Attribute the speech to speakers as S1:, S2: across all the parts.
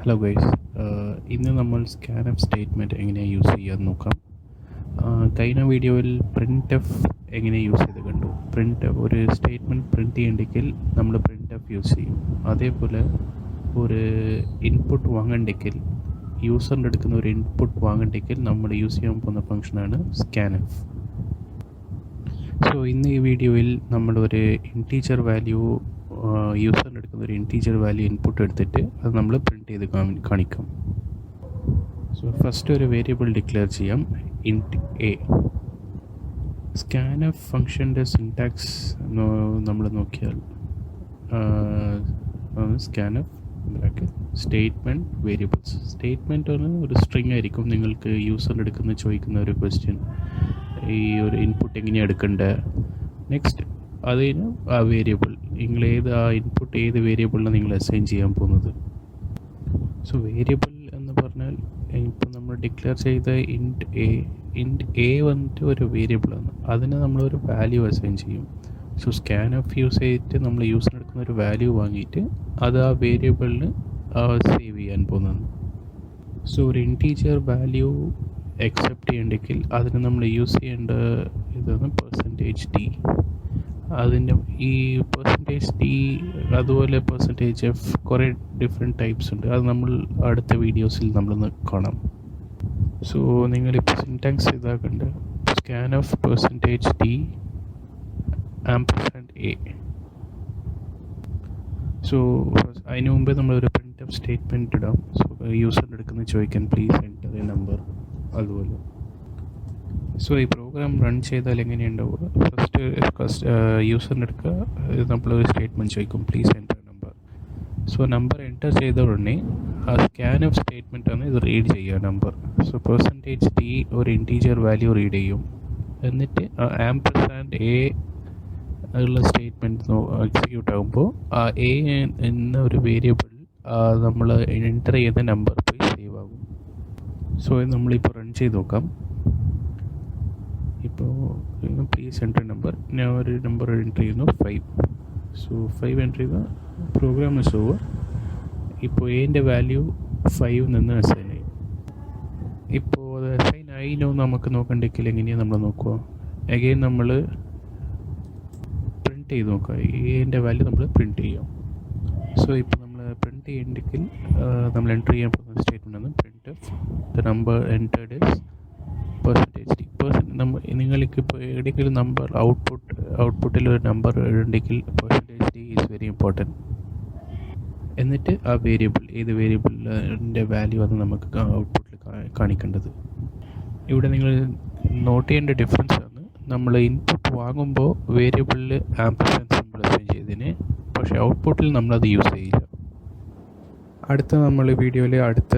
S1: Hello guys, ഇന്ന് നമ്മൾ scanf statement എങ്ങനെയാണ് യൂസ് ചെയ്യാൻ നോക്കാം. കഴിഞ്ഞ വീഡിയോയിൽ printf എങ്ങനെ യൂസ് ചെയ്ത് കണ്ടു. ഒരു സ്റ്റേറ്റ്മെൻറ്റ് പ്രിൻറ്റ് ചെയ്യണമെങ്കിൽ നമ്മൾ printf യൂസ് ചെയ്യും. അതേപോലെ ഒരു ഇൻപുട്ട് വാങ്ങണ്ടെങ്കിൽ, യൂസറിൻ്റെ എടുക്കുന്ന ഒരു ഇൻപുട്ട് വാങ്ങണ്ടെങ്കിൽ നമ്മൾ യൂസ് ചെയ്യാൻ പോകുന്ന ഫംഗ്ഷനാണ് scanf. സോ ഇന്ന് ഈ വീഡിയോയിൽ നമ്മളൊരു ഇൻറ്റീജർ വാല്യൂ, യൂസറിൻ്റെ എടുക്കുന്ന ഒരു ഇൻറ്റീജർ വാല്യൂ ഇൻപുട്ട് എടുത്തിട്ട് അത് നമ്മൾ പ്രിൻറ്റ് ചെയ്ത് കാണിക്കാം. സോ ഫസ്റ്റ് ഒരു വേരിയബിൾ ഡിക്ലെയർ ചെയ്യാം, ഇൻറ്റ് എ. scanf ഫംഗ്ഷൻ്റെ സിൻടാക്സ് നമ്മൾ നോക്കിയാൽ scanf സ്റ്റേറ്റ്മെൻറ്റ് വേരിയബിൾസ്. സ്റ്റേറ്റ്മെൻറ്റ് ഒരു സ്ട്രിങ് ആയിരിക്കും. നിങ്ങൾക്ക് യൂസറിൻ്റെ ചോദിക്കുന്ന ഒരു ക്വസ്റ്റ്യൻ, ഈ ഒരു ഇൻപുട്ട് എങ്ങനെയാണ് എടുക്കേണ്ടത്, നെക്സ്റ്റ് അതിന് ആ വേരിയബിൾ നിങ്ങൾ ആ ഇൻപുട്ട് ഏത് വേരിയബിളിലാണ് നിങ്ങൾ അസൈൻ ചെയ്യാൻ പോകുന്നത്. സോ വേരിയബിൾ എന്ന് പറഞ്ഞാൽ ഇപ്പോൾ നമ്മൾ ഡിക്ലെയർ ചെയ്ത ഇൻറ്റ് എ വന്നിട്ട് ഒരു വേരിയബിളാണ്, അതിന് നമ്മളൊരു വാല്യൂ അസൈൻ ചെയ്യും. സോ scanf യൂസ് ചെയ്തിട്ട് നമ്മൾ യൂസറിന് എടുക്കുന്ന ഒരു വാല്യൂ വാങ്ങിയിട്ട് അത് ആ വേരിയബിളിന് സേവ് ചെയ്യാൻ പോകുന്നത്. സോ ഒരു ഇൻറ്റീജർ വാല്യൂ അക്സെപ്റ്റ് ചെയ്യണമെങ്കിൽ അതിന് നമ്മൾ യൂസ് ചെയ്യേണ്ട ഇതാണ് %d. അതിൻ്റെ ഈ %d അതുപോലെ %f കുറേ ഡിഫറെൻറ്റ് ടൈപ്സ് ഉണ്ട്. അത് നമ്മൾ അടുത്ത വീഡിയോസിൽ നമ്മളൊന്ന് കാണാം. സോ നിങ്ങളിപ്പോൾ സിൻടാക്സ് ഇതാക്കണ്ട, scanf %d &a. സോ അതിന് മുമ്പേ നമ്മളൊരു printf സ്റ്റേറ്റ്മെൻറ്റ് ഇടാം. സോ യൂസറിൻ്റെ എടുക്കുന്ന ചോദിക്കാൻ പ്ലീസ് എൻ്റർ എ നമ്പർ, അതുപോലെ. സോ ഈ പ്രോഗ്രാം റൺ ചെയ്താൽ എങ്ങനെയുണ്ടാവുക, ഫസ്റ്റ് യൂസറിൻ്റെ എടുക്കുക, നമ്മളൊരു സ്റ്റേറ്റ്മെൻറ്റ് ചോദിക്കും please enter number. So number enter ചെയ്ത ഉടനെ ആ scanf സ്റ്റേറ്റ്മെൻറ്റാണ് ഇത് റീഡ് ചെയ്യുക നമ്പർ. സോ %d ഒരു ഇൻറ്റീജർ വാല്യൂ റീഡ് ചെയ്യും. എന്നിട്ട് &a ഉള്ള സ്റ്റേറ്റ്മെൻറ്റ് എക്സിക്യൂട്ട് ആകുമ്പോൾ ആ എ എന്ന ഒരു വേരിയബിൾ നമ്മൾ എൻ്റർ ചെയ്യുന്ന നമ്പർ പോയി സേവ് ആകും. സോ നമ്മളിപ്പോൾ റൺ ചെയ്ത് നോക്കാം. ഇപ്പോൾ പ്ലീസ് എൻ്റർ നമ്പർ, ഞാൻ ഒരു നമ്പർ എൻ്റർ ചെയ്യുന്നു 5. സോ 5 എൻ്റർ ചെയ്താൽ പ്രോഗ്രാം ഇസ് ഓവർ. ഇപ്പോൾ എൻ്റെ വാല്യൂ 5 നിന്ന് അസൈൻ ആയി. ഇപ്പോൾ അത് അസൈൻ ആയില്ലോ നമുക്ക് നോക്കണ്ടെങ്കിൽ എങ്ങനെയാണ് നമ്മൾ നോക്കുക, അഗെയിൻ നമ്മൾ പ്രിൻറ്റ് ചെയ്ത് നോക്കുക. എൻ്റെ വാല്യൂ നമ്മൾ പ്രിൻറ്റ് ചെയ്യാം. സോ ഇപ്പോൾ നമ്മൾ പ്രിൻറ്റ് ചെയ്യണമെങ്കിൽ നമ്മൾ എൻ്റർ ചെയ്യാൻ പോകുന്ന സ്റ്റേറ്റ്മെൻ്റ് ആണ് printf the number entered is %d. നിങ്ങൾക്ക് ഇപ്പോൾ എവിടെയെങ്കിലും നമ്പർ ഔട്ട്പുട്ടിൽ ഒരു നമ്പർ ഉണ്ടെങ്കിൽ %d ഈസ് വെരി ഇമ്പോർട്ടൻറ്റ്. എന്നിട്ട് ആ വേരിയബിൾ ഏത് വേരിയബിളിൻ്റെ വാല്യൂ ആണ് നമുക്ക് ഔട്ട്പുട്ടിൽ കാണിക്കേണ്ടത്. ഇവിടെ നിങ്ങൾ നോട്ട് ചെയ്യേണ്ട ഡിഫറൻസ് ആണ്, നമ്മൾ ഇൻപുട്ട് വാങ്ങുമ്പോൾ വേരിയബിളിൽ ആംപർസാൻഡ് സിമ്പിൾ അസൈൻ ചെയ്തതിന്, പക്ഷേ ഔട്ട്പുട്ടിൽ നമ്മളത് യൂസ് ചെയ്യില്ല. അടുത്ത നമ്മൾ വീഡിയോയിൽ അടുത്ത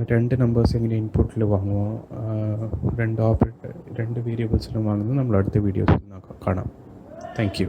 S1: 2 നമ്പേഴ്സ് എങ്ങനെ ഇൻപുട്ടിൽ വാങ്ങുമോ, 2 വേരിയബിൾസിലും വാങ്ങുന്നത് നമ്മൾ അടുത്ത വീഡിയോസിൽ കാണാം. Thank you.